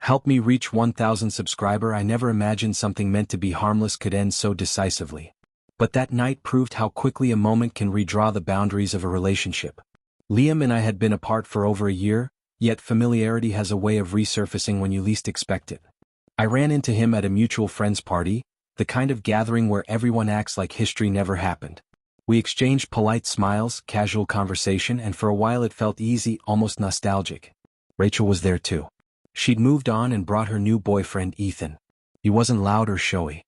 Help me reach 1,000 subscriber. I never imagined something meant to be harmless could end so decisively. But that night proved how quickly a moment can redraw the boundaries of a relationship. Liam and I had been apart for over a year, yet familiarity has a way of resurfacing when you least expect it. I ran into him at a mutual friend's party, the kind of gathering where everyone acts like history never happened. We exchanged polite smiles, casual conversation, and for a while it felt easy, almost nostalgic. Rachel was there too. She'd moved on and brought her new boyfriend, Ethan. He wasn't loud or showy.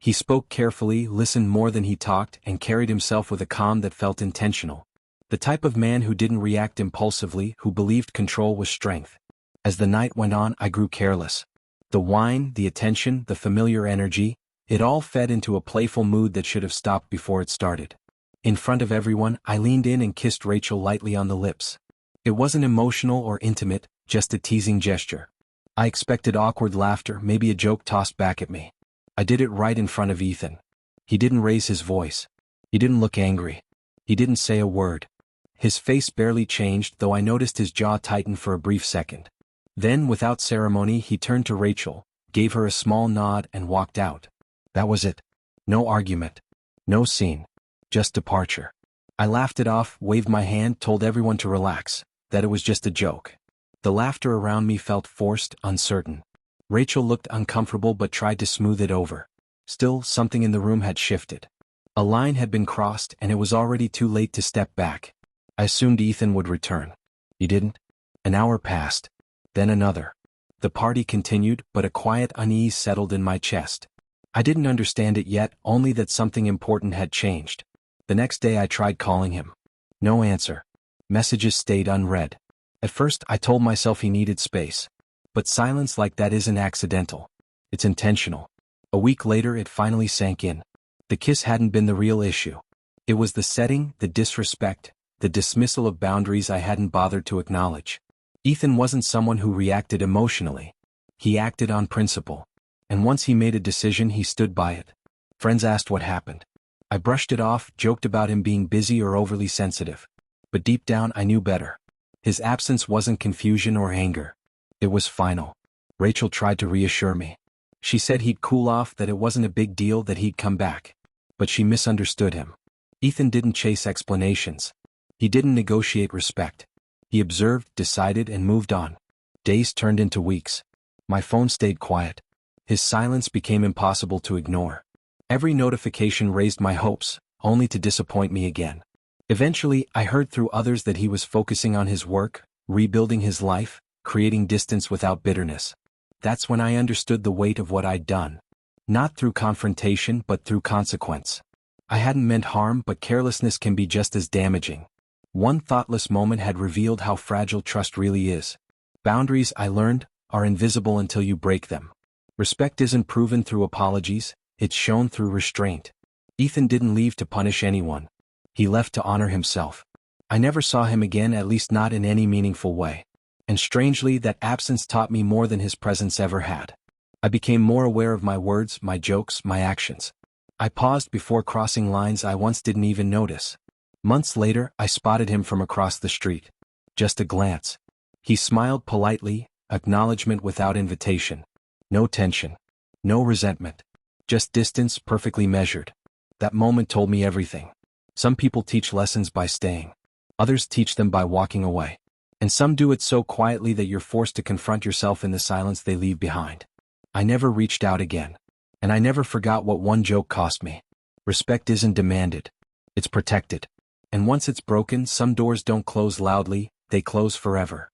He spoke carefully, listened more than he talked, and carried himself with a calm that felt intentional. The type of man who didn't react impulsively, who believed control was strength. As the night went on, I grew careless. The wine, the attention, the familiar energy, it all fed into a playful mood that should have stopped before it started. In front of everyone, I leaned in and kissed Rachel lightly on the lips. It wasn't emotional or intimate, just a teasing gesture. I expected awkward laughter, maybe a joke tossed back at me. I did it right in front of Ethan. He didn't raise his voice. He didn't look angry. He didn't say a word. His face barely changed, though I noticed his jaw tighten for a brief second. Then, without ceremony, he turned to Rachel, gave her a small nod, and walked out. That was it. No argument. No scene. Just departure. I laughed it off, waved my hand, told everyone to relax, that it was just a joke. The laughter around me felt forced, uncertain. Rachel looked uncomfortable but tried to smooth it over. Still, something in the room had shifted. A line had been crossed, and it was already too late to step back. I assumed Ethan would return. He didn't. An hour passed. Then another. The party continued, but a quiet unease settled in my chest. I didn't understand it yet, only that something important had changed. The next day I tried calling him. No answer. Messages stayed unread. At first I told myself he needed space. But silence like that isn't accidental. It's intentional. A week later it finally sank in. The kiss hadn't been the real issue. It was the setting, the disrespect, the dismissal of boundaries I hadn't bothered to acknowledge. Ethan wasn't someone who reacted emotionally. He acted on principle. And once he made a decision, he stood by it. Friends asked what happened. I brushed it off, joked about him being busy or overly sensitive. But deep down I knew better. His absence wasn't confusion or anger. It was final. Rachel tried to reassure me. She said he'd cool off, that it wasn't a big deal, that he'd come back. But she misunderstood him. Ethan didn't chase explanations. He didn't negotiate respect. He observed, decided, and moved on. Days turned into weeks. My phone stayed quiet. His silence became impossible to ignore. Every notification raised my hopes, only to disappoint me again. Eventually, I heard through others that he was focusing on his work, rebuilding his life, creating distance without bitterness. That's when I understood the weight of what I'd done. Not through confrontation, but through consequence. I hadn't meant harm, but carelessness can be just as damaging. One thoughtless moment had revealed how fragile trust really is. Boundaries, I learned, are invisible until you break them. Respect isn't proven through apologies, it's shown through restraint. Ethan didn't leave to punish anyone. He left to honor himself. I never saw him again, at least not in any meaningful way. And strangely, that absence taught me more than his presence ever had. I became more aware of my words, my jokes, my actions. I paused before crossing lines I once didn't even notice. Months later, I spotted him from across the street. Just a glance. He smiled politely, acknowledgement without invitation. No tension. No resentment. Just distance, perfectly measured. That moment told me everything. Some people teach lessons by staying. Others teach them by walking away. And some do it so quietly that you're forced to confront yourself in the silence they leave behind. I never reached out again. And I never forgot what one joke cost me. Respect isn't demanded. It's protected. And once it's broken, some doors don't close loudly, they close forever.